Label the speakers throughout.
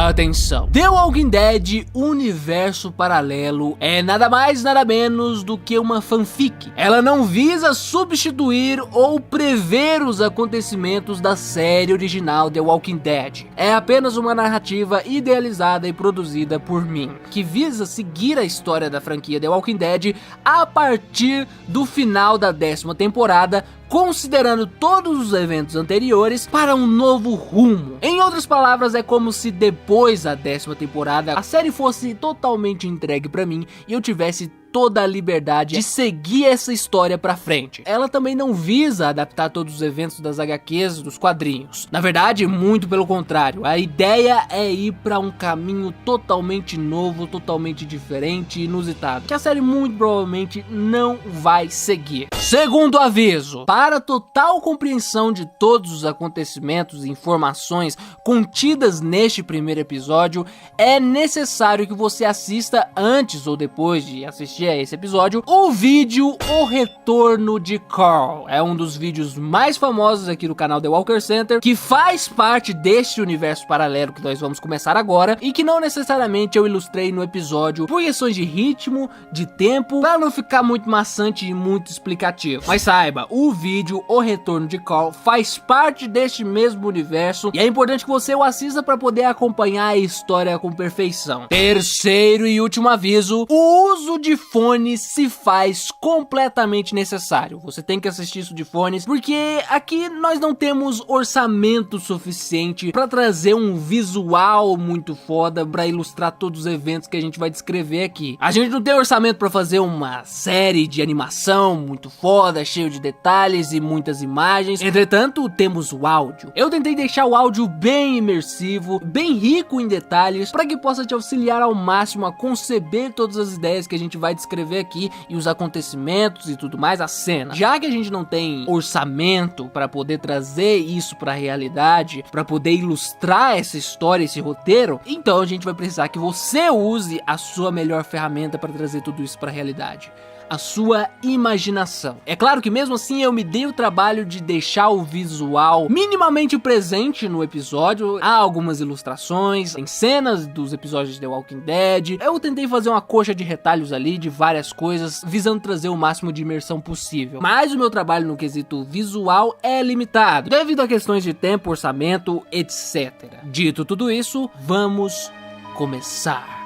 Speaker 1: Atenção! The Walking Dead Universo Paralelo é nada mais nada menos do que uma fanfic. Ela não visa substituir ou prever os acontecimentos da série original The Walking Dead. É apenas uma narrativa idealizada e produzida por mim, que visa seguir a história da franquia The Walking Dead a partir do final da 10ª temporada, considerando todos os eventos anteriores para um novo rumo. Em outras palavras, é como se depois da 10ª temporada a série fosse totalmente entregue para mim e eu tivesse toda a liberdade de seguir essa história pra frente. Ela também não visa adaptar todos os eventos das HQs dos quadrinhos. Na verdade, muito pelo contrário. A ideia é ir pra um caminho totalmente novo, totalmente diferente e inusitado, que a série muito provavelmente não vai seguir. Segundo aviso, para total compreensão de todos os acontecimentos e informações contidas neste primeiro episódio, é necessário que você assista antes ou depois de assistir a esse episódio o vídeo O Retorno de Carl. É um dos vídeos mais famosos aqui do canal The Walker Center, que faz parte deste universo paralelo que nós vamos começar agora e que não necessariamente eu ilustrei no episódio por questões de ritmo, de tempo, para não ficar muito maçante e muito explicativo. Mas saiba, o vídeo O Retorno de Carl faz parte deste mesmo universo e é importante que você o assista para poder acompanhar a história com perfeição. Terceiro e último aviso, o uso de fones se faz completamente necessário. Você tem que assistir isso de fones, porque aqui nós não temos orçamento suficiente para trazer um visual muito foda para ilustrar todos os eventos que a gente vai descrever aqui. A gente não tem orçamento para fazer uma série de animação muito foda, cheio de detalhes e muitas imagens. Entretanto, temos o áudio. Eu tentei deixar o áudio bem imersivo, bem rico em detalhes, para que possa te auxiliar ao máximo a conceber todas as ideias que a gente vai descrever aqui e os acontecimentos e tudo mais, a cena. Já que a gente não tem orçamento para poder trazer isso para a realidade, para poder ilustrar essa história, esse roteiro, então a gente vai precisar que você use a sua melhor ferramenta para trazer tudo isso para a realidade: a sua imaginação. É claro que mesmo assim eu me dei o trabalho de deixar o visual minimamente presente no episódio. Há algumas ilustrações em cenas dos episódios de The Walking Dead. Eu tentei fazer uma coxa de retalhos ali de várias coisas, visando trazer o máximo de imersão possível. Mas o meu trabalho no quesito visual é limitado, devido a questões de tempo, orçamento, etc. Dito tudo isso, vamos começar.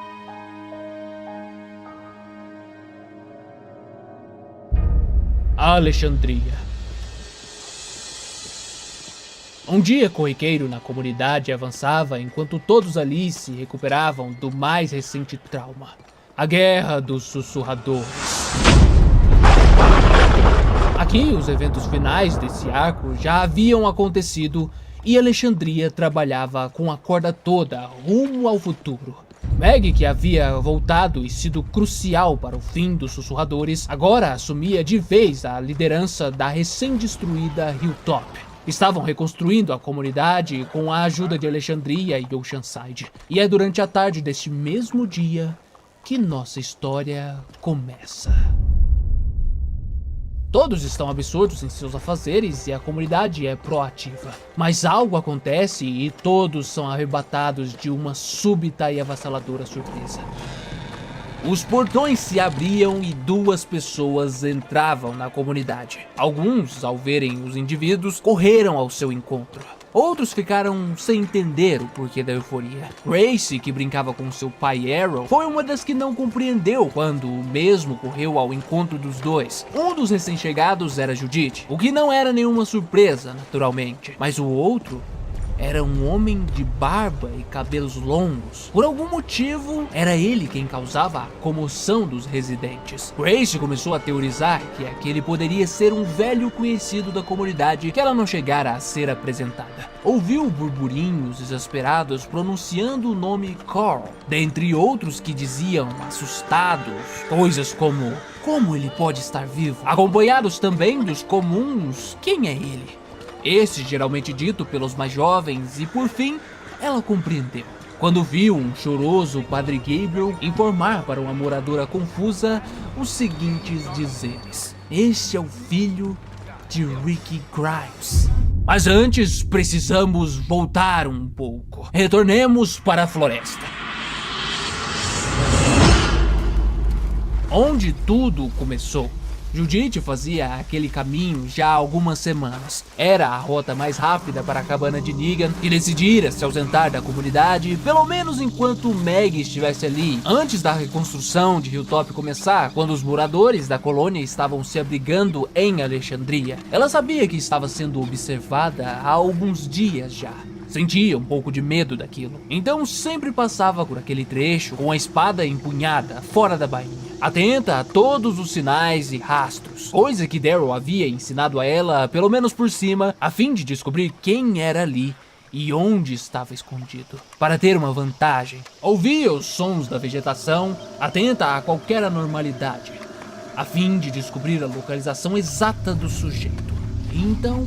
Speaker 1: Alexandria. Um dia corriqueiro na comunidade avançava enquanto todos ali se recuperavam do mais recente trauma: a Guerra dos Sussurradores. Aqui os eventos finais desse arco já haviam acontecido e Alexandria trabalhava com a corda toda rumo ao futuro. Meg, que havia voltado e sido crucial para o fim dos Sussurradores, agora assumia de vez a liderança da recém-destruída Hilltop. Estavam reconstruindo a comunidade com a ajuda de Alexandria e Oceanside. E é durante a tarde deste mesmo dia que nossa história começa. Todos estão absortos em seus afazeres e a comunidade é proativa. Mas algo acontece e todos são arrebatados de uma súbita e avassaladora surpresa. Os portões se abriam e duas pessoas entravam na comunidade. Alguns, ao verem os indivíduos, correram ao seu encontro. Outros ficaram sem entender o porquê da euforia. Grace, que brincava com seu pai Arrow, foi uma das que não compreendeu quando o mesmo correu ao encontro dos dois. Um dos recém-chegados era Judith, o que não era nenhuma surpresa, naturalmente. Mas o outro era um homem de barba e cabelos longos. Por algum motivo, era ele quem causava a comoção dos residentes. Grace começou a teorizar que aquele poderia ser um velho conhecido da comunidade que ela não chegara a ser apresentada. Ouviu burburinhos desesperados pronunciando o nome Carl, dentre outros que diziam, assustados, coisas como ele pode estar vivo? Acompanhados também dos comuns, quem é ele? Esse geralmente dito pelos mais jovens, e por fim, ela compreendeu. Quando viu um choroso Padre Gabriel informar para uma moradora confusa os seguintes dizeres: "Este é o filho de Ricky Grimes." Mas antes, precisamos voltar um pouco. Retornemos para a floresta, onde tudo começou. Judith fazia aquele caminho já há algumas semanas. Era a rota mais rápida para a cabana de Negan e decidira se ausentar da comunidade, pelo menos enquanto Meg estivesse ali, antes da reconstrução de Hilltop começar, quando os moradores da colônia estavam se abrigando em Alexandria. Ela sabia que estava sendo observada há alguns dias já. Sentia um pouco de medo daquilo, então sempre passava por aquele trecho com a espada empunhada fora da bainha, atenta a todos os sinais e rastros, coisa que Daryl havia ensinado a ela, pelo menos por cima, a fim de descobrir quem era ali e onde estava escondido. Para ter uma vantagem, ouvia os sons da vegetação, atenta a qualquer anormalidade, a fim de descobrir a localização exata do sujeito. Então,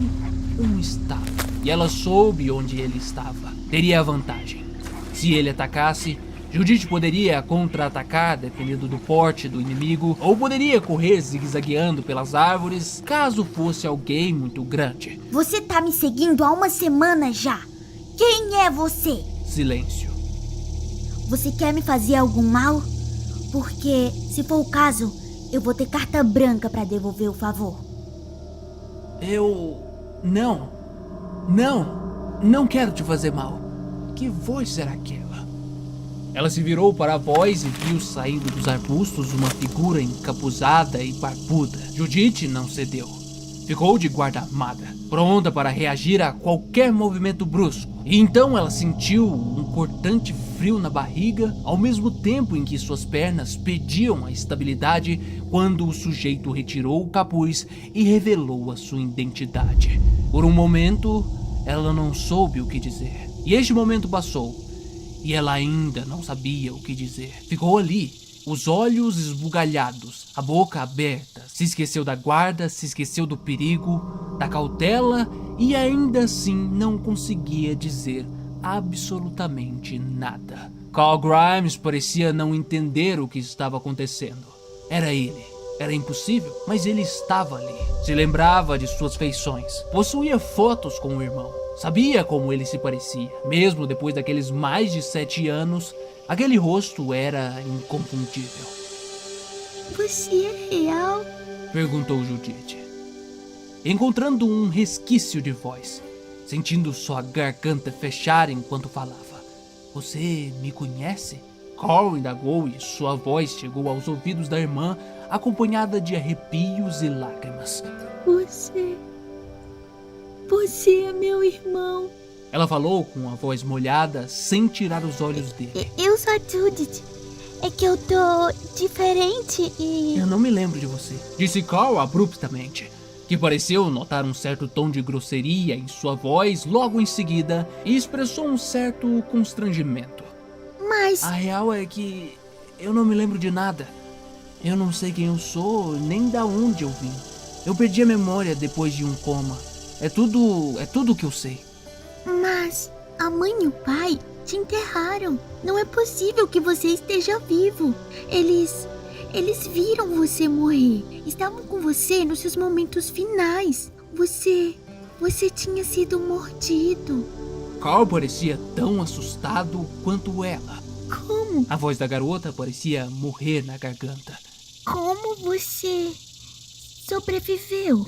Speaker 1: um estalo. E ela soube onde ele estava. Teria a vantagem. Se ele atacasse, Judith poderia contra-atacar dependendo do porte do inimigo, ou poderia correr zigue-zagueando pelas árvores, caso fosse alguém muito grande.
Speaker 2: Você tá me seguindo há uma semana já. Quem é você?
Speaker 1: Silêncio.
Speaker 2: Você quer me fazer algum mal? Porque, se for o caso, eu vou ter carta branca pra devolver o favor.
Speaker 1: Não quero te fazer mal. Que voz será aquela? Ela se virou para a voz e viu saindo dos arbustos uma figura encapuzada e barbuda. Judith não cedeu. Ficou de guarda armada, pronta para reagir a qualquer movimento brusco. E então ela sentiu um cortante frio na barriga, ao mesmo tempo em que suas pernas perdiam a estabilidade quando o sujeito retirou o capuz e revelou a sua identidade. Por um momento, ela não soube o que dizer. E este momento passou, e ela ainda não sabia o que dizer. Ficou ali, os olhos esbugalhados, a boca aberta. Se esqueceu da guarda, se esqueceu do perigo, da cautela, e ainda assim não conseguia dizer absolutamente nada. Carl Grimes parecia não entender o que estava acontecendo. Era ele. Era impossível, mas ele estava ali. Se lembrava de suas feições. Possuía fotos com o irmão. Sabia como ele se parecia. Mesmo depois daqueles mais de 7 anos, aquele rosto era inconfundível.
Speaker 2: Você é real?
Speaker 1: Perguntou Judith, encontrando um resquício de voz, sentindo sua garganta fechar enquanto falava. Você me conhece? Carl indagou e sua voz chegou aos ouvidos da irmã, acompanhada de arrepios e lágrimas.
Speaker 2: Você é meu irmão.
Speaker 1: Ela falou com a voz molhada, sem tirar os olhos dele.
Speaker 2: Eu sou a Judith. É que eu tô diferente e...
Speaker 1: Eu não me lembro de você, disse Carl abruptamente, que pareceu notar um certo tom de grosseria em sua voz logo em seguida e expressou um certo constrangimento.
Speaker 2: Mas...
Speaker 1: A real é que eu não me lembro de nada. Eu não sei quem eu sou, nem da onde eu vim. Eu perdi a memória depois de um coma. É tudo que eu sei.
Speaker 2: Mas a mãe e o pai te enterraram. Não é possível que você esteja vivo. Eles viram você morrer. Estavam com você nos seus momentos finais. Você tinha sido mordido.
Speaker 1: Carl parecia tão assustado quanto ela.
Speaker 2: Como?
Speaker 1: A voz da garota parecia morrer na garganta.
Speaker 2: Como você sobreviveu?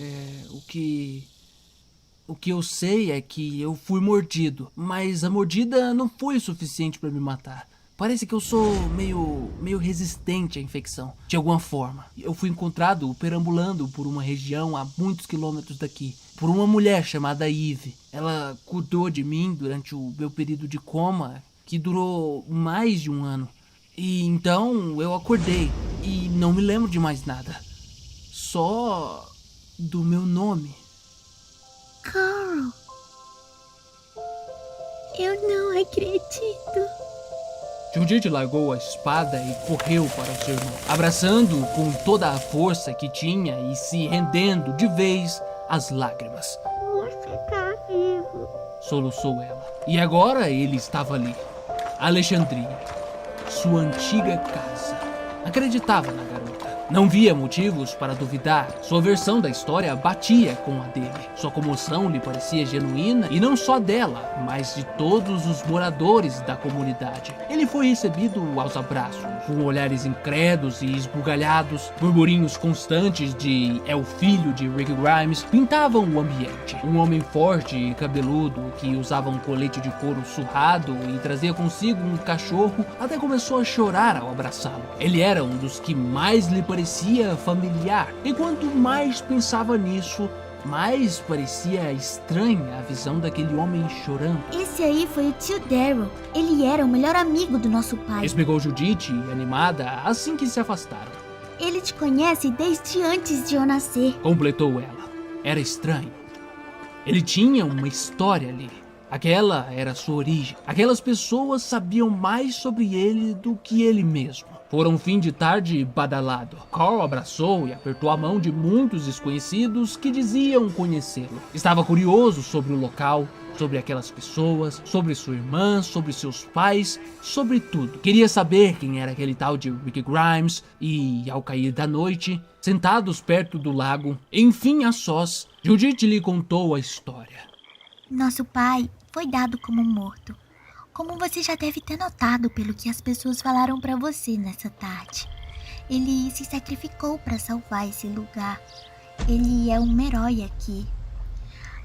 Speaker 1: O que eu sei é que eu fui mordido, mas a mordida não foi o suficiente para me matar. Parece que eu sou meio resistente à infecção, de alguma forma. Eu fui encontrado perambulando por uma região a muitos quilômetros daqui, por uma mulher chamada Eve. Ela cuidou de mim durante o meu período de coma, que durou mais de 1 ano. E então eu acordei e não me lembro de mais nada. Só do meu nome.
Speaker 2: Carl, eu não acredito.
Speaker 1: Judith largou a espada e correu para o seu irmão, abraçando-o com toda a força que tinha e se rendendo de vez às lágrimas.
Speaker 2: Você tá vivo.
Speaker 1: Soluçou ela. E agora ele estava ali, Alexandria, sua antiga casa. Acreditava na garota. Não via motivos para duvidar. Sua versão da história batia com a dele. Sua comoção lhe parecia genuína, e não só dela, mas de todos os moradores da comunidade. Ele foi recebido aos abraços, com olhares incrédulos e esbugalhados. Burburinhos constantes de "é o filho de Rick Grimes" pintavam o ambiente. Um homem forte e cabeludo, que usava um colete de couro surrado e trazia consigo um cachorro, até começou a chorar ao abraçá-lo. Ele era um dos que mais lhe parecia familiar, e quanto mais pensava nisso, mais parecia estranha a visão daquele homem chorando.
Speaker 2: Esse aí foi o tio Daryl. Ele era o melhor amigo do nosso pai.
Speaker 1: Explicou Judith, animada, assim que se afastaram.
Speaker 2: Ele te conhece desde antes de eu nascer.
Speaker 1: Completou ela. Era estranho. Ele tinha uma história ali. Aquela era sua origem. Aquelas pessoas sabiam mais sobre ele do que ele mesmo. Foram um fim de tarde badalado. Carl abraçou e apertou a mão de muitos desconhecidos que diziam conhecê-lo. Estava curioso sobre o local, sobre aquelas pessoas, sobre sua irmã, sobre seus pais, sobre tudo. Queria saber quem era aquele tal de Rick Grimes e, ao cair da noite, sentados perto do lago, enfim a sós, Judith lhe contou a história.
Speaker 2: Nosso pai foi dado como morto. Como você já deve ter notado pelo que as pessoas falaram pra você nessa tarde. Ele se sacrificou pra salvar esse lugar. Ele é um herói aqui.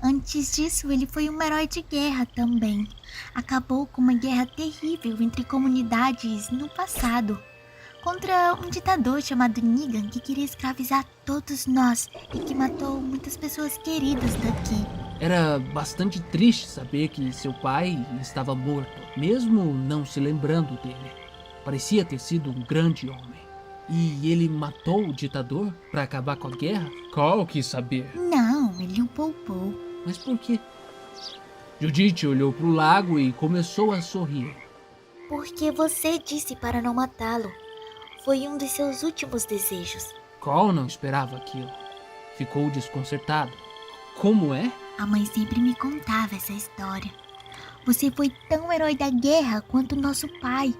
Speaker 2: Antes disso, ele foi um herói de guerra também. Acabou com uma guerra terrível entre comunidades no passado. Contra um ditador chamado Negan, que queria escravizar todos nós e que matou muitas pessoas queridas daqui.
Speaker 1: Era bastante triste saber que seu pai estava morto, mesmo não se lembrando dele. Parecia ter sido um grande homem. E ele matou o ditador para acabar com a guerra? Carl quis saber.
Speaker 2: Não, ele o poupou.
Speaker 1: Mas por quê? Judith olhou para o lago e começou a sorrir.
Speaker 2: Porque você disse para não matá-lo. Foi um dos seus últimos desejos.
Speaker 1: Carl não esperava aquilo. Ficou desconcertado. Como é?
Speaker 2: A mãe sempre me contava essa história. Você foi tão herói da guerra quanto nosso pai.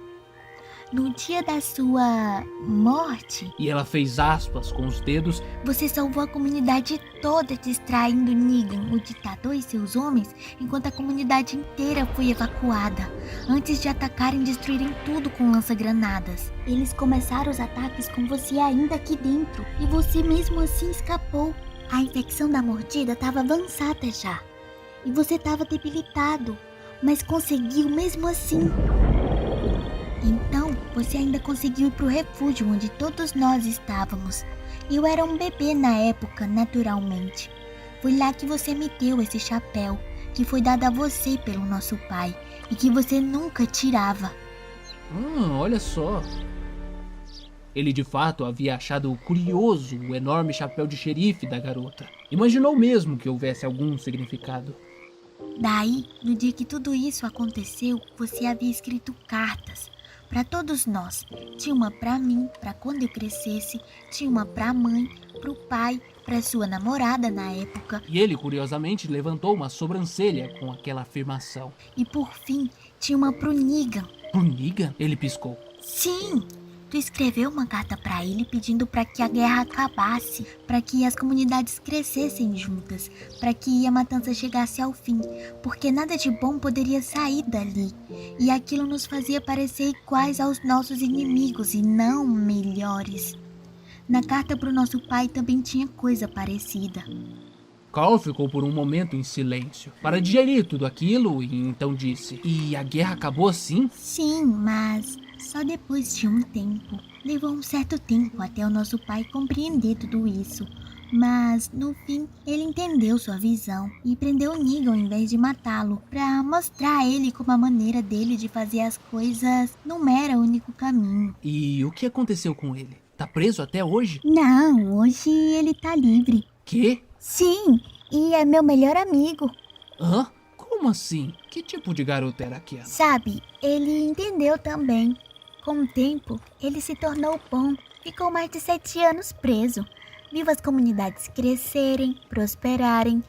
Speaker 2: No dia da sua morte...
Speaker 1: E ela fez aspas com os dedos.
Speaker 2: Você salvou a comunidade toda distraindo Negan, o ditador e seus homens, enquanto a comunidade inteira foi evacuada, antes de atacarem e destruírem tudo com lança-granadas. Eles começaram os ataques com você ainda aqui dentro, e você mesmo assim escapou. A infecção da mordida estava avançada já, e você estava debilitado, mas conseguiu mesmo assim. Então, você ainda conseguiu ir pro refúgio onde todos nós estávamos. Eu era um bebê na época, naturalmente. Foi lá que você me deu esse chapéu, que foi dado a você pelo nosso pai, e que você nunca tirava.
Speaker 1: Olha só. Ele de fato havia achado curioso o enorme chapéu de xerife da garota. Imaginou mesmo que houvesse algum significado.
Speaker 2: Daí, no dia que tudo isso aconteceu, você havia escrito cartas para todos nós. Tinha uma para mim, para quando eu crescesse, tinha uma para a mãe, para o pai, para sua namorada na época.
Speaker 1: E ele, curiosamente, levantou uma sobrancelha com aquela afirmação.
Speaker 2: E por fim, tinha uma pro Negan.
Speaker 1: Pro Negan? Ele piscou.
Speaker 2: Sim! Tu escreveu uma carta para ele pedindo para que a guerra acabasse, para que as comunidades crescessem juntas, para que a matança chegasse ao fim, porque nada de bom poderia sair dali. E aquilo nos fazia parecer iguais aos nossos inimigos e não melhores. Na carta pro nosso pai também tinha coisa parecida.
Speaker 1: Carl ficou por um momento em silêncio, para digerir tudo aquilo, e então disse: E a guerra acabou assim?
Speaker 2: Sim, mas só depois de um tempo. Levou um certo tempo até o nosso pai compreender tudo isso. Mas, no fim, ele entendeu sua visão e prendeu o Negan em vez de matá-lo, pra mostrar a ele como a maneira dele de fazer as coisas não era o único caminho.
Speaker 1: E o que aconteceu com ele? Tá preso até hoje?
Speaker 2: Não, hoje ele tá livre.
Speaker 1: Quê?
Speaker 2: Sim, e é meu melhor amigo.
Speaker 1: Hã? Como assim? Que tipo de garota era aquela?
Speaker 2: Sabe, ele entendeu também. Com o tempo, ele se tornou bom. Ficou mais de 7 anos preso. Viu as comunidades crescerem, prosperarem.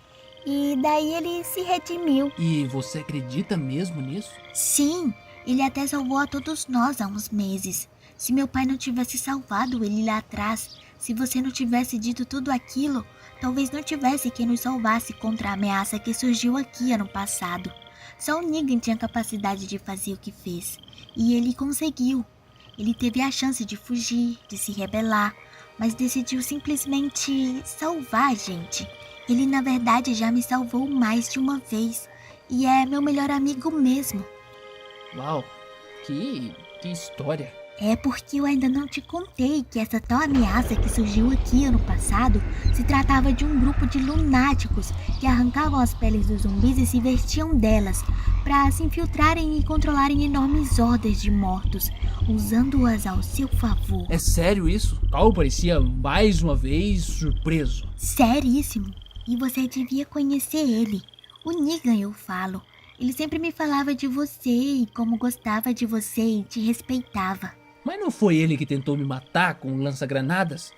Speaker 2: E daí ele se redimiu.
Speaker 1: E você acredita mesmo nisso?
Speaker 2: Sim, Ele até salvou a todos nós há uns meses. Se meu pai não tivesse salvado ele lá atrás, se você não tivesse dito tudo aquilo, talvez não tivesse quem nos salvasse contra a ameaça que surgiu aqui ano passado. Só o Negan tinha capacidade de fazer o que fez. E ele conseguiu. Ele teve a chance de fugir, de se rebelar, mas decidiu simplesmente salvar a gente. Ele, na verdade, já me salvou mais de uma vez. E é meu melhor amigo mesmo.
Speaker 1: Uau, que história.
Speaker 2: É porque eu ainda não te contei que essa tal ameaça que surgiu aqui ano passado se tratava de um grupo de lunáticos que arrancavam as peles dos zumbis e se vestiam delas para se infiltrarem e controlarem enormes hordas de mortos, usando-as ao seu favor.
Speaker 1: É sério isso? Carl parecia mais uma vez surpreso.
Speaker 2: Seríssimo. E você devia conhecer ele. O Negan, eu falo. Ele sempre me falava de você e como gostava de você e te respeitava.
Speaker 1: Mas não foi ele que tentou me matar com um lança-granadas?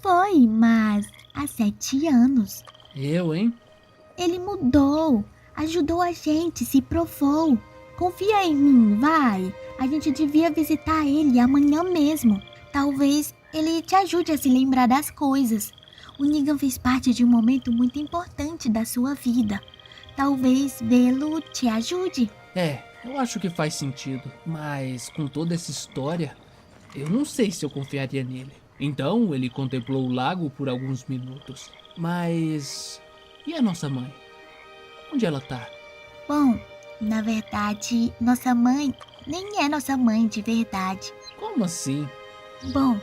Speaker 2: Foi, mas há 7 anos.
Speaker 1: Eu, hein?
Speaker 2: Ele mudou, ajudou a gente, se provou. Confia em mim, vai. A gente devia visitar ele amanhã mesmo. Talvez ele te ajude a se lembrar das coisas. O Negan fez parte de um momento muito importante da sua vida. Talvez vê-lo te ajude.
Speaker 1: Eu acho que faz sentido. Mas com toda essa história, eu não sei se eu confiaria nele. Então ele contemplou o lago por alguns minutos. Mas... e a nossa mãe? Onde ela tá?
Speaker 2: Bom, na verdade, nossa mãe nem é nossa mãe de verdade.
Speaker 1: Como assim?
Speaker 2: Bom,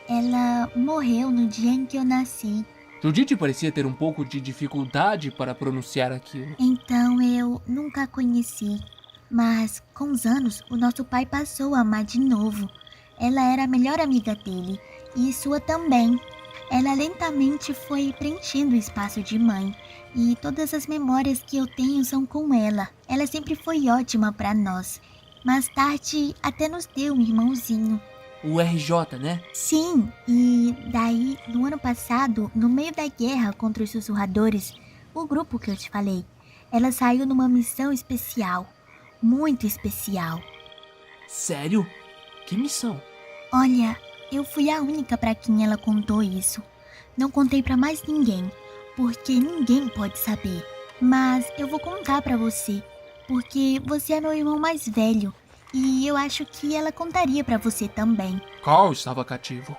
Speaker 2: ela morreu no dia em que eu nasci.
Speaker 1: Judith parecia ter um pouco de dificuldade para pronunciar aquilo.
Speaker 2: Então eu nunca a conheci. Mas, com os anos, o nosso pai passou a amar de novo. Ela era a melhor amiga dele, e sua também. Ela lentamente foi preenchendo o espaço de mãe, e todas as memórias que eu tenho são com ela. Ela sempre foi ótima para nós. Mais tarde, até nos deu um irmãozinho.
Speaker 1: O RJ, né?
Speaker 2: Sim, e daí, no ano passado, no meio da guerra contra os sussurradores, o grupo que eu te falei, ela saiu numa missão especial. Muito especial.
Speaker 1: Sério? Que missão?
Speaker 2: Olha, eu fui a única pra quem ela contou isso. Não contei pra mais ninguém, porque ninguém pode saber. Mas eu vou contar pra você, porque você é meu irmão mais velho, e eu acho que ela contaria pra você também.
Speaker 1: Carl estava cativo.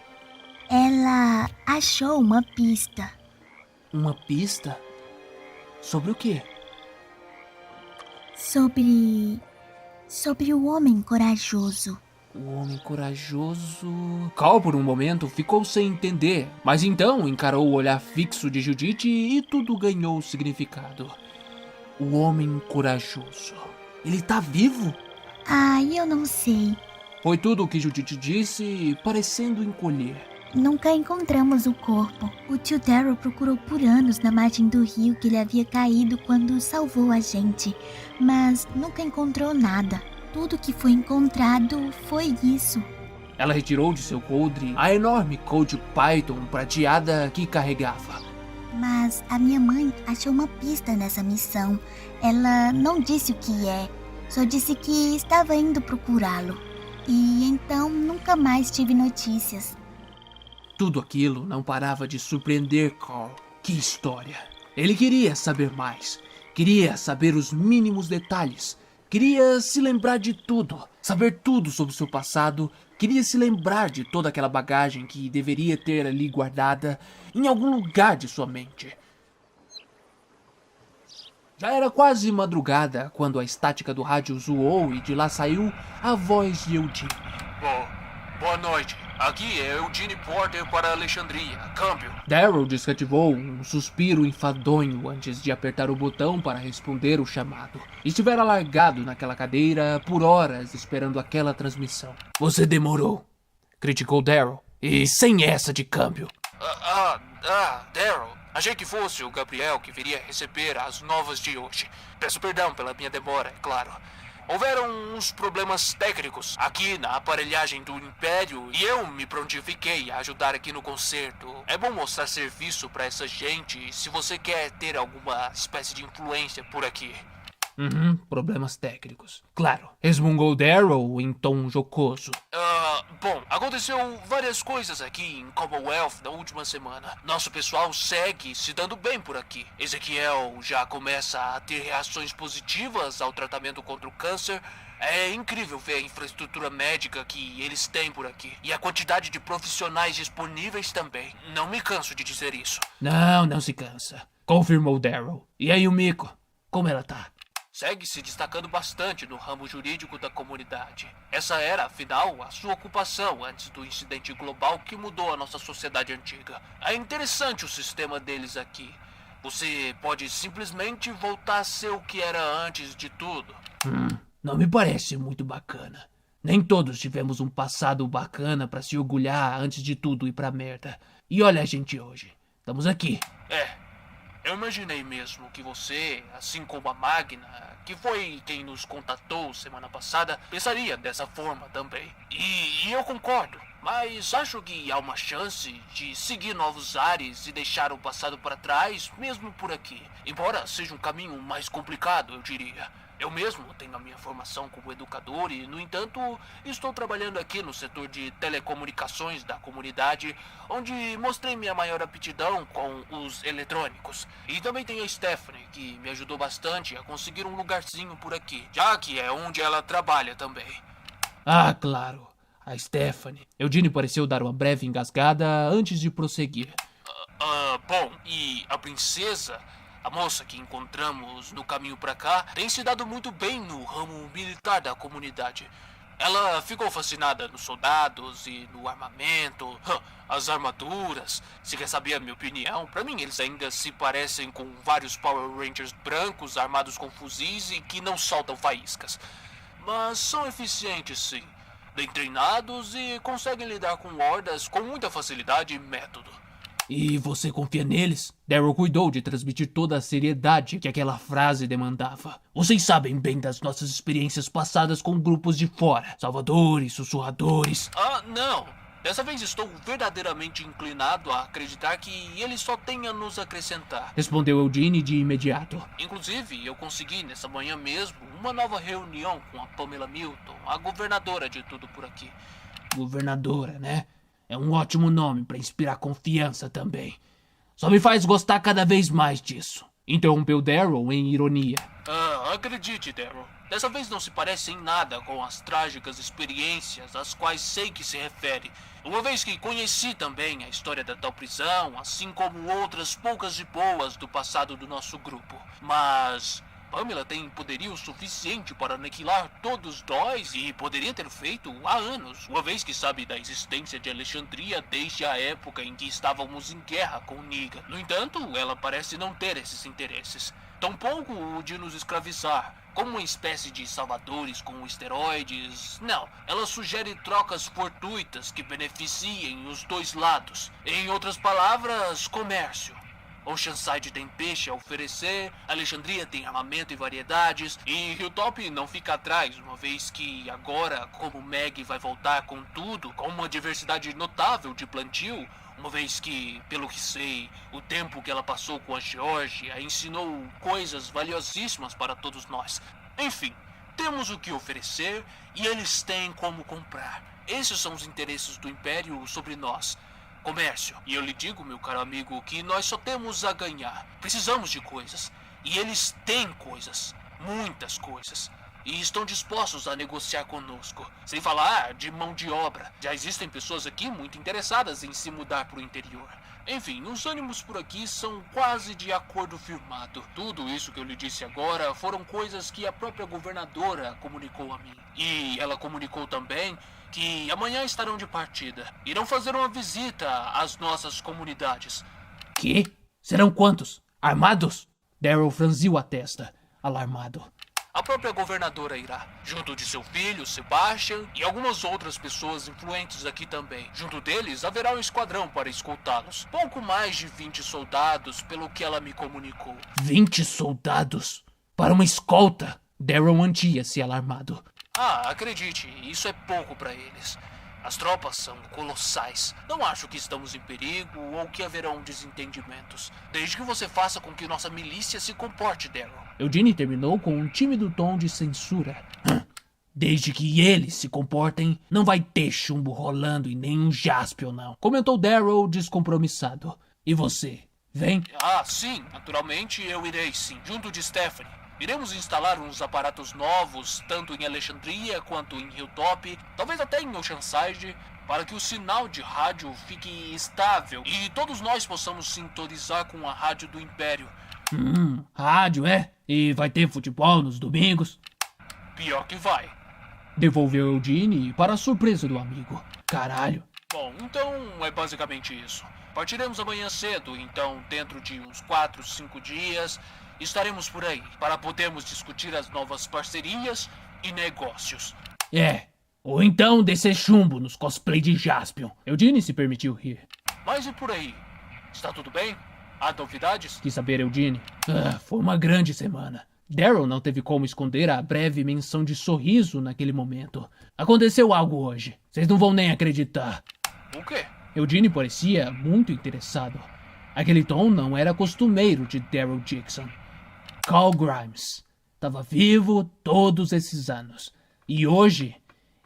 Speaker 2: Ela achou uma pista.
Speaker 1: Uma pista? Sobre o quê?
Speaker 2: Sobre o homem corajoso.
Speaker 1: O homem corajoso... Carl, por um momento, ficou sem entender, mas então encarou o olhar fixo de Judith e tudo ganhou significado. O homem corajoso. Ele tá vivo?
Speaker 2: Ai, eu não sei.
Speaker 1: Foi tudo o que Judith disse, parecendo encolher.
Speaker 2: Nunca encontramos o corpo. O tio Daryl procurou por anos na margem do rio que ele havia caído quando salvou a gente, mas nunca encontrou nada. Tudo que foi encontrado foi isso.
Speaker 1: Ela retirou de seu coldre a enorme Colt Python prateada que carregava.
Speaker 2: Mas a minha mãe achou uma pista nessa missão. Ela não disse o que é, só disse que estava indo procurá-lo. E então nunca mais tive notícias.
Speaker 1: Tudo aquilo não parava de surpreender Carl. Que história! Ele queria saber mais. Queria saber os mínimos detalhes. Queria se lembrar de tudo. Saber tudo sobre seu passado. Queria se lembrar de toda aquela bagagem que deveria ter ali guardada em algum lugar de sua mente. Já era quase madrugada quando a estática do rádio zoou e de lá saiu a voz de Eugene.
Speaker 3: Boa noite. Aqui é Eugene Porter para Alexandria. Câmbio.
Speaker 1: Daryl desativou um suspiro enfadonho antes de apertar o botão para responder o chamado. Estivera largado naquela cadeira por horas esperando aquela transmissão. Você demorou, criticou Daryl. E sem essa de câmbio.
Speaker 3: Daryl. Achei que fosse o Gabriel que viria receber as novas de hoje. Peço perdão pela minha demora, é claro. Houveram uns problemas técnicos aqui na aparelhagem do Império e eu me prontifiquei a ajudar aqui no concerto. É bom mostrar serviço pra essa gente se você quer ter alguma espécie de influência por aqui.
Speaker 1: Problemas técnicos. Claro, resmungou Daryl em tom jocoso.
Speaker 3: Bom, aconteceu várias coisas aqui em Commonwealth na última semana. Nosso pessoal segue se dando bem por aqui. Ezequiel já começa a ter reações positivas ao tratamento contra o câncer. É incrível ver a infraestrutura médica que eles têm por aqui. E a quantidade de profissionais disponíveis também. Não me canso de dizer isso.
Speaker 1: Não se cansa, confirmou Daryl. E aí o Miko, como ela tá?
Speaker 3: Segue se destacando bastante no ramo jurídico da comunidade. Essa era, afinal, a sua ocupação antes do incidente global que mudou a nossa sociedade antiga. É interessante o sistema deles aqui. Você pode simplesmente voltar a ser o que era antes de tudo.
Speaker 1: Não me parece muito bacana. Nem todos tivemos um passado bacana pra se orgulhar antes de tudo ir pra merda. E olha a gente hoje. Estamos aqui.
Speaker 3: Eu imaginei mesmo que você, assim como a Magna, que foi quem nos contatou semana passada, pensaria dessa forma também. E eu concordo, mas acho que há uma chance de seguir novos ares e deixar o passado para trás, mesmo por aqui. Embora seja um caminho mais complicado, eu diria. Eu mesmo tenho a minha formação como educador e, no entanto, estou trabalhando aqui no setor de telecomunicações da comunidade, onde mostrei minha maior aptidão com os eletrônicos. E também tenho a Stephanie, que me ajudou bastante a conseguir um lugarzinho por aqui, já que é onde ela trabalha também.
Speaker 1: Ah, claro, a Stephanie. Eugene pareceu dar uma breve engasgada antes de prosseguir.
Speaker 3: Bom, e a princesa... A moça que encontramos no caminho pra cá tem se dado muito bem no ramo militar da comunidade. Ela ficou fascinada nos soldados e no armamento, as armaduras. Se quer saber a minha opinião, pra mim eles ainda se parecem com vários Power Rangers brancos armados com fuzis e que não soltam faíscas. Mas são eficientes sim, bem treinados e conseguem lidar com hordas com muita facilidade e método.
Speaker 1: E você confia neles? Daryl cuidou de transmitir toda a seriedade que aquela frase demandava. Vocês sabem bem das nossas experiências passadas com grupos de fora. Salvadores, sussurradores...
Speaker 3: Não. Dessa vez estou verdadeiramente inclinado a acreditar que ele só tem a nos acrescentar.
Speaker 1: Respondeu Eugene de imediato.
Speaker 3: Inclusive, eu consegui nessa manhã mesmo uma nova reunião com a Pamela Milton, a governadora de tudo por aqui.
Speaker 1: Governadora, né? É um ótimo nome pra inspirar confiança também. Só me faz gostar cada vez mais disso. Interrompeu Daryl em ironia.
Speaker 3: Acredite, Daryl. Dessa vez não se parece em nada com as trágicas experiências às quais sei que se refere. Uma vez que conheci também a história da tal prisão, assim como outras poucas e boas do passado do nosso grupo. Mas... Pamela tem poderio suficiente para aniquilar todos nós e poderia ter feito há anos, uma vez que sabe da existência de Alexandria desde a época em que estávamos em guerra com Niga. No entanto, ela parece não ter esses interesses, tampouco o de nos escravizar, como uma espécie de salvadores com esteroides. Não, ela sugere trocas fortuitas que beneficiem os dois lados. Em outras palavras, comércio. Oceanside tem peixe a oferecer, Alexandria tem armamento e variedades, e Hilltop não fica atrás, uma vez que agora, como Meg vai voltar com tudo, com uma diversidade notável de plantio, uma vez que, pelo que sei, o tempo que ela passou com a Geórgia ensinou coisas valiosíssimas para todos nós. Enfim, temos o que oferecer e eles têm como comprar. Esses são os interesses do Império sobre nós. Comércio. E eu lhe digo, meu caro amigo, que nós só temos a ganhar. Precisamos de coisas. E eles têm coisas. Muitas coisas. E estão dispostos a negociar conosco. Sem falar de mão de obra. Já existem pessoas aqui muito interessadas em se mudar para o interior. Enfim, os ânimos por aqui são quase de acordo firmado. Tudo isso que eu lhe disse agora foram coisas que a própria governadora comunicou a mim. E ela comunicou também que amanhã estarão de partida. Irão fazer uma visita às nossas comunidades.
Speaker 1: Que? Serão quantos? Armados? Daryl franziu a testa, alarmado.
Speaker 3: A própria governadora irá, junto de seu filho, Sebastian, e algumas outras pessoas influentes aqui também. Junto deles haverá um esquadrão para escoltá-los. Pouco mais de 20 soldados, pelo que ela me comunicou.
Speaker 1: 20 soldados? Para uma escolta? Daryl mantinha-se alarmado.
Speaker 3: Acredite, isso é pouco para eles. As tropas são colossais. Não acho que estamos em perigo ou que haverão desentendimentos. Desde que você faça com que nossa milícia se comporte, Daryl.
Speaker 1: Eugene terminou com um tímido tom de censura. Desde que eles se comportem, não vai ter chumbo rolando e nem um Jaspion, não. Comentou Daryl descompromissado. E você, vem?
Speaker 3: Ah, sim. Naturalmente eu irei, sim. Junto de Stephanie. Iremos instalar uns aparatos novos, tanto em Alexandria quanto em Hilltop, talvez até em Oceanside, para que o sinal de rádio fique estável e todos nós possamos sintonizar com a rádio do Império.
Speaker 1: Rádio, é? E vai ter futebol nos domingos?
Speaker 3: Pior que vai.
Speaker 1: Devolveu Eugene para a surpresa do amigo. Caralho.
Speaker 3: Bom, então é basicamente isso. Partiremos amanhã cedo, então dentro de uns 4, 5 dias... estaremos por aí, para podermos discutir as novas parcerias e negócios.
Speaker 1: Ou então descer chumbo nos cosplay de Jaspion. Eugene se permitiu rir.
Speaker 3: Mas e por aí? Está tudo bem? Há novidades?
Speaker 1: Quis saber Eugene. Foi uma grande semana. Daryl não teve como esconder a breve menção de sorriso naquele momento. Aconteceu algo hoje. Vocês não vão nem acreditar.
Speaker 3: O quê?
Speaker 1: Eugene parecia muito interessado. Aquele tom não era costumeiro de Daryl Dixon. Carl Grimes estava vivo todos esses anos. E hoje,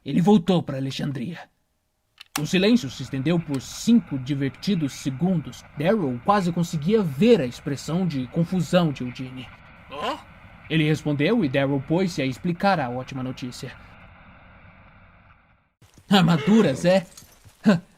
Speaker 1: ele voltou para Alexandria. O silêncio se estendeu por 5 divertidos segundos. Daryl quase conseguia ver a expressão de confusão de Eugene.
Speaker 3: Hã?
Speaker 1: Ele respondeu e Daryl pôs-se a explicar a ótima notícia. Armaduras, é?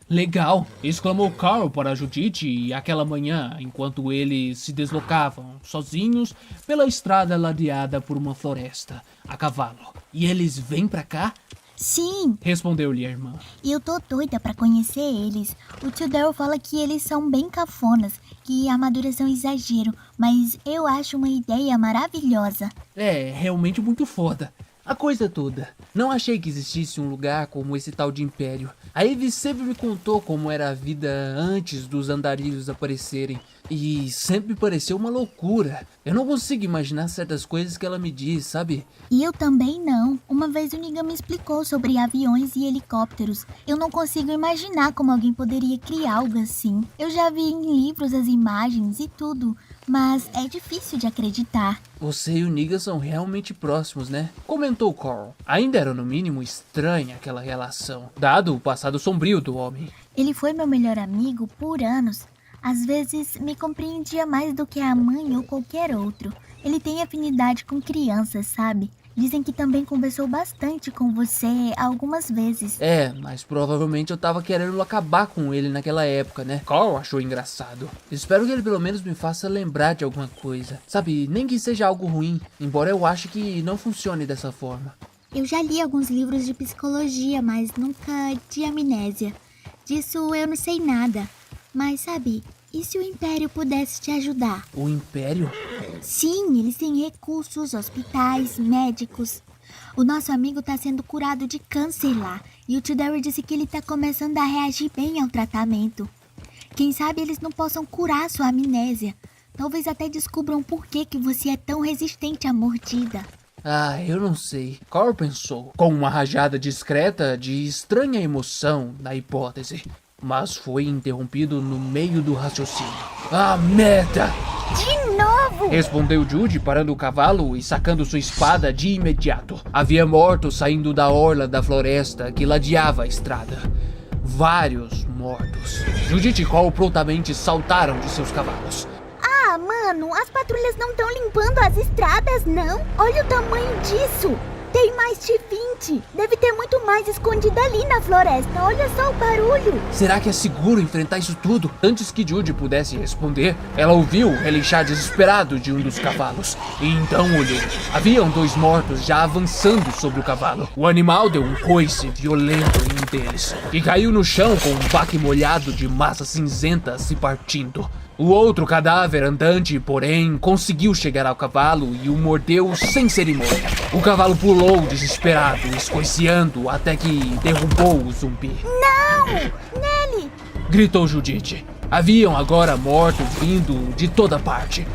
Speaker 1: Legal! Exclamou Carl para Judith aquela manhã, enquanto eles se deslocavam, sozinhos, pela estrada ladeada por uma floresta, a cavalo. E eles vêm pra cá?
Speaker 2: Sim,
Speaker 1: Respondeu-lhe a irmã.
Speaker 2: e eu tô doida pra conhecer eles. O tio Daryl fala que eles são bem cafonas, que armaduras são exagero, mas eu acho uma ideia maravilhosa.
Speaker 1: É, realmente muito foda. A coisa toda. Não achei que existisse um lugar como esse tal de Império. A Ivy sempre me contou como era a vida antes dos andarilhos aparecerem. E sempre me pareceu uma loucura. Eu não consigo imaginar certas coisas que ela me diz, sabe?
Speaker 2: E eu também não. Uma vez o Negan me explicou sobre aviões e helicópteros. Eu não consigo imaginar como alguém poderia criar algo assim. Eu já vi em livros as imagens e tudo, mas é difícil de acreditar.
Speaker 1: Você e o Negan são realmente próximos, né? Comentou Carl. Ainda era no mínimo estranha aquela relação, dado o passado sombrio do homem.
Speaker 2: Ele foi meu melhor amigo por anos. Às vezes me compreendia mais do que a mãe ou qualquer outro. Ele tem afinidade com crianças, sabe? Dizem que também conversou bastante com você algumas vezes.
Speaker 1: É, mas provavelmente eu tava querendo acabar com ele naquela época, né? Carl achou engraçado. Espero que ele pelo menos me faça lembrar de alguma coisa. Sabe, nem que seja algo ruim, embora eu ache que não funcione dessa forma.
Speaker 2: Eu já li alguns livros de psicologia, mas nunca de amnésia. Disso eu não sei nada. Mas sabe, e se o Império pudesse te ajudar?
Speaker 1: O Império?
Speaker 2: Sim, eles têm recursos, hospitais, médicos. O nosso amigo tá sendo curado de câncer lá. E o tio Daryl disse que ele tá começando a reagir bem ao tratamento. Quem sabe eles não possam curar sua amnésia. Talvez até descubram por que você é tão resistente à mordida.
Speaker 1: Ah, eu não sei. Carl pensou, com uma rajada discreta de estranha emoção na hipótese. Mas foi interrompido no meio do raciocínio. Ah, merda!
Speaker 2: De novo!
Speaker 1: Respondeu Judy, parando o cavalo e sacando sua espada de imediato. Havia mortos saindo da orla da floresta que ladeava a estrada. Vários mortos. Judith e Cole prontamente saltaram de seus cavalos.
Speaker 2: Ah, mano, as patrulhas não estão limpando as estradas, não? Olha o tamanho disso! Tem mais de 20. Deve ter muito mais escondido ali na floresta. Olha só o barulho.
Speaker 1: Será que é seguro enfrentar isso tudo? Antes que Judy pudesse responder, ela ouviu o relinchar desesperado de um dos cavalos. E então olhou. Haviam 2 mortos já avançando sobre o cavalo. O animal deu um coice violento em um deles e caiu no chão com um baque molhado de massa cinzenta se partindo. O outro cadáver andante, porém, conseguiu chegar ao cavalo e o mordeu sem cerimônia. O cavalo pulou desesperado, escoiciando até que derrubou o zumbi.
Speaker 2: Não! Nelly!
Speaker 1: Gritou Judith. Haviam agora mortos vindo de toda parte.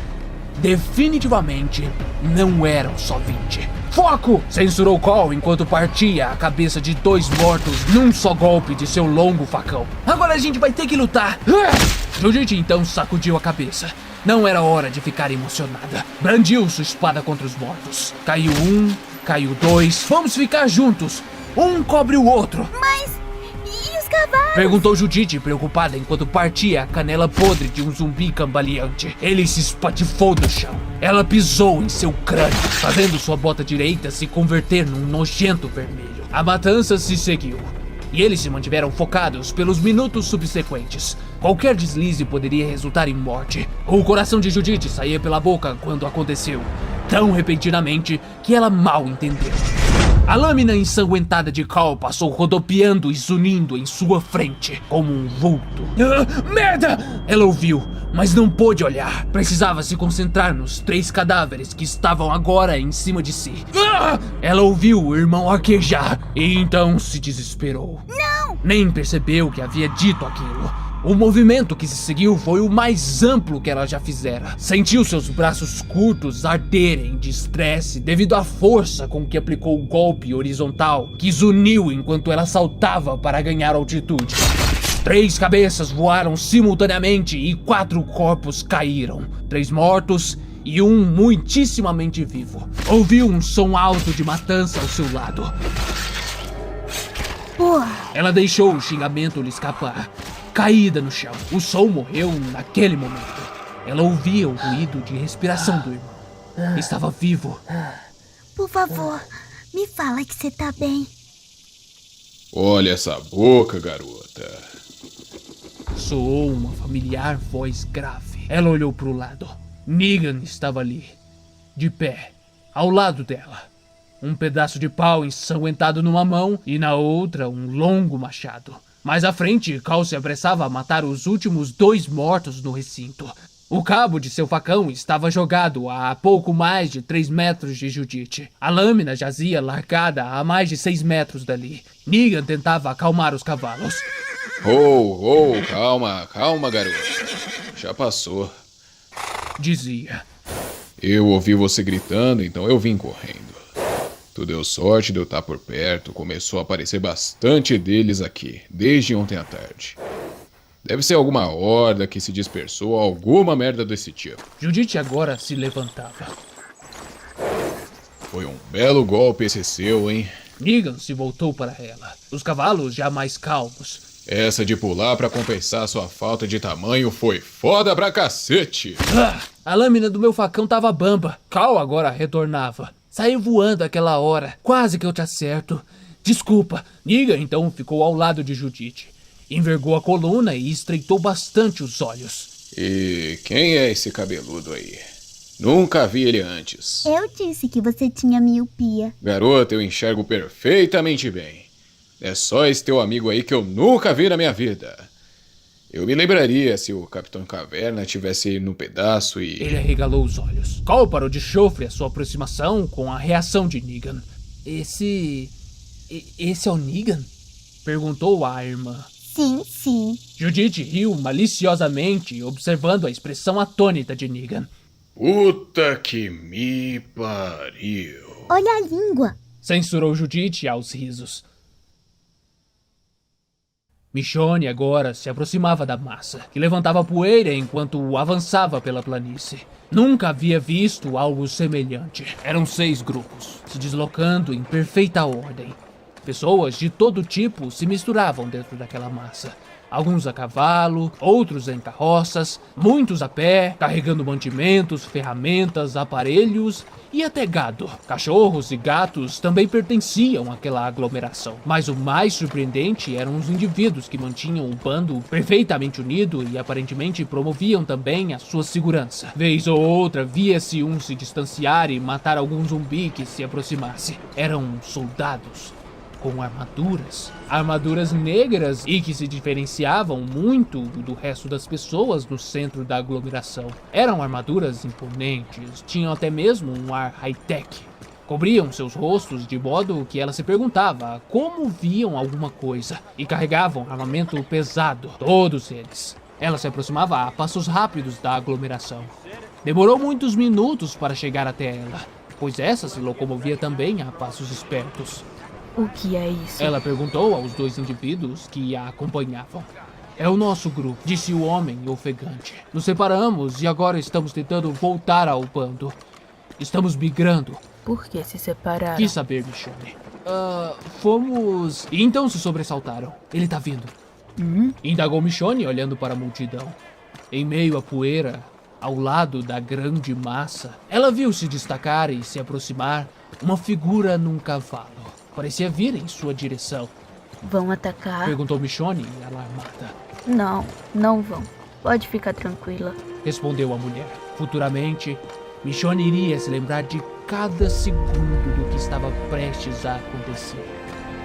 Speaker 1: Definitivamente não eram só 20. Foco! Censurou Cole enquanto partia a cabeça de 2 mortos num só golpe de seu longo facão. Agora a gente vai ter que lutar! Judite então sacudiu a cabeça. Não era hora de ficar emocionada. Brandiu sua espada contra os mortos. Caiu um, caiu 2. Vamos ficar juntos. Um cobre o outro.
Speaker 2: Mas e os cavalos?
Speaker 1: Perguntou Judite, preocupada enquanto partia a canela podre de um zumbi cambaleante. Ele se espatifou no chão. Ela pisou em seu crânio, fazendo sua bota direita se converter num nojento vermelho. A matança se seguiu. E eles se mantiveram focados pelos minutos subsequentes. Qualquer deslize poderia resultar em morte. O coração de Judite saía pela boca quando aconteceu, tão repentinamente que ela mal entendeu. A lâmina ensanguentada de Cole passou rodopiando e zunindo em sua frente, como um vulto. Merda! Ela ouviu, mas não pôde olhar. Precisava se concentrar nos 3 cadáveres que estavam agora em cima de si. Ela ouviu o irmão arquejar e então se desesperou.
Speaker 2: Não!
Speaker 1: Nem percebeu que havia dito aquilo. O movimento que se seguiu foi o mais amplo que ela já fizera. Sentiu seus braços curtos arderem de estresse devido à força com que aplicou o golpe horizontal, que zuniu enquanto ela saltava para ganhar altitude. 3 cabeças voaram simultaneamente e 4 corpos caíram. 3 mortos e um muitíssimamente vivo. Ouviu um som alto de matança ao seu lado.
Speaker 2: Porra!
Speaker 1: Ela deixou o xingamento lhe escapar. Caída no chão, o som morreu naquele momento. Ela ouvia o ruído de respiração do irmão. Estava vivo.
Speaker 2: Por favor, me fala que você tá bem.
Speaker 4: Olha essa boca, garota.
Speaker 1: Soou uma familiar voz grave. Ela olhou para o lado. Negan estava ali, de pé, ao lado dela. Um pedaço de pau ensanguentado numa mão e na outra um longo machado. Mais à frente, Cole se apressava a matar os últimos 2 mortos no recinto. O cabo de seu facão estava jogado a pouco mais de 3 metros de Judite. A lâmina jazia largada a mais de 6 metros dali. Negan tentava acalmar os cavalos.
Speaker 4: Calma, garota. Já passou.
Speaker 1: Dizia.
Speaker 4: Eu ouvi você gritando, então eu vim correndo. Tu deu sorte de eu estar por perto. Começou a aparecer bastante deles aqui, desde ontem à tarde. Deve ser alguma horda que se dispersou, alguma merda desse tipo.
Speaker 1: Judite agora se levantava.
Speaker 4: Foi um belo golpe esse seu, hein?
Speaker 1: Negan se voltou para ela, os cavalos já mais calmos.
Speaker 4: Essa de pular pra compensar sua falta de tamanho foi foda pra cacete.
Speaker 1: A lâmina do meu facão tava bamba. Cole agora retornava. Saiu voando aquela hora. Quase que eu te acerto. Desculpa. Negan então ficou ao lado de Judite. Envergou a coluna e estreitou bastante os olhos.
Speaker 4: E quem é esse cabeludo aí? Nunca vi ele antes.
Speaker 2: Eu disse que você tinha miopia.
Speaker 4: Garota, eu enxergo perfeitamente bem. É só esse teu amigo aí que eu nunca vi na minha vida. Eu me lembraria se o Capitão Caverna tivesse no pedaço e...
Speaker 1: Ele arregalou os olhos. Cole parou de chofre a sua aproximação com a reação de Negan. Esse é o Negan? Perguntou a irmã.
Speaker 2: Sim.
Speaker 1: Judite riu maliciosamente, observando a expressão atônita de Negan.
Speaker 4: Puta que me pariu.
Speaker 2: Olha a língua.
Speaker 1: Censurou Judite aos risos. Michonne agora se aproximava da massa, que levantava poeira enquanto avançava pela planície. Nunca havia visto algo semelhante. Eram 6 grupos, se deslocando em perfeita ordem. Pessoas de todo tipo se misturavam dentro daquela massa. Alguns a cavalo, outros em carroças, muitos a pé, carregando mantimentos, ferramentas, aparelhos e até gado. Cachorros e gatos também pertenciam àquela aglomeração. Mas o mais surpreendente eram os indivíduos que mantinham o bando perfeitamente unido e aparentemente promoviam também a sua segurança. Vez ou outra, via-se um se distanciar e matar algum zumbi que se aproximasse. Eram soldados com armaduras negras e que se diferenciavam muito do resto das pessoas no centro da aglomeração. Eram armaduras imponentes, tinham até mesmo um ar high-tech. Cobriam seus rostos de modo que ela se perguntava como viam alguma coisa e carregavam armamento pesado, todos eles. Ela se aproximava a passos rápidos da aglomeração. Demorou muitos minutos para chegar até ela, pois essa se locomovia também a passos espertos.
Speaker 5: O que é isso?
Speaker 1: Ela perguntou aos 2 indivíduos que a acompanhavam. É o nosso grupo, disse o homem ofegante. Nos separamos e agora estamos tentando voltar ao bando. Estamos migrando.
Speaker 5: Por que se separaram?
Speaker 1: Quis saber, Michonne. Fomos... E então se sobressaltaram. Ele tá vindo. Indagou Michonne olhando para a multidão. Em meio à poeira, ao lado da grande massa, ela viu se destacar e se aproximar uma figura num cavalo. Parecia vir em sua direção.
Speaker 5: Vão atacar?
Speaker 1: Perguntou Michonne, alarmada.
Speaker 5: Não, não vão. Pode ficar tranquila.
Speaker 1: Respondeu a mulher. Futuramente, Michonne iria se lembrar de cada segundo do que estava prestes a acontecer.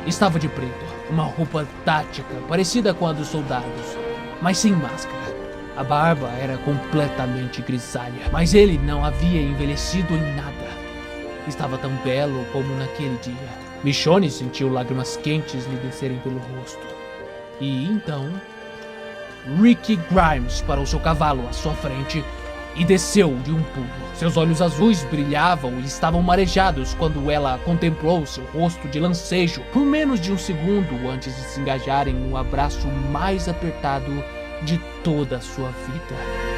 Speaker 1: Estava de preto, uma roupa tática, parecida com a dos soldados, mas sem máscara. A barba era completamente grisalha, mas ele não havia envelhecido em nada. Estava tão belo como naquele dia. Michonne sentiu lágrimas quentes lhe descerem pelo rosto. E então, Ricky Grimes parou seu cavalo à sua frente e desceu de um pulo. Seus olhos azuis brilhavam e estavam marejados quando ela contemplou seu rosto de lancejo por menos de um segundo antes de se engajarem no abraço mais apertado de toda a sua vida.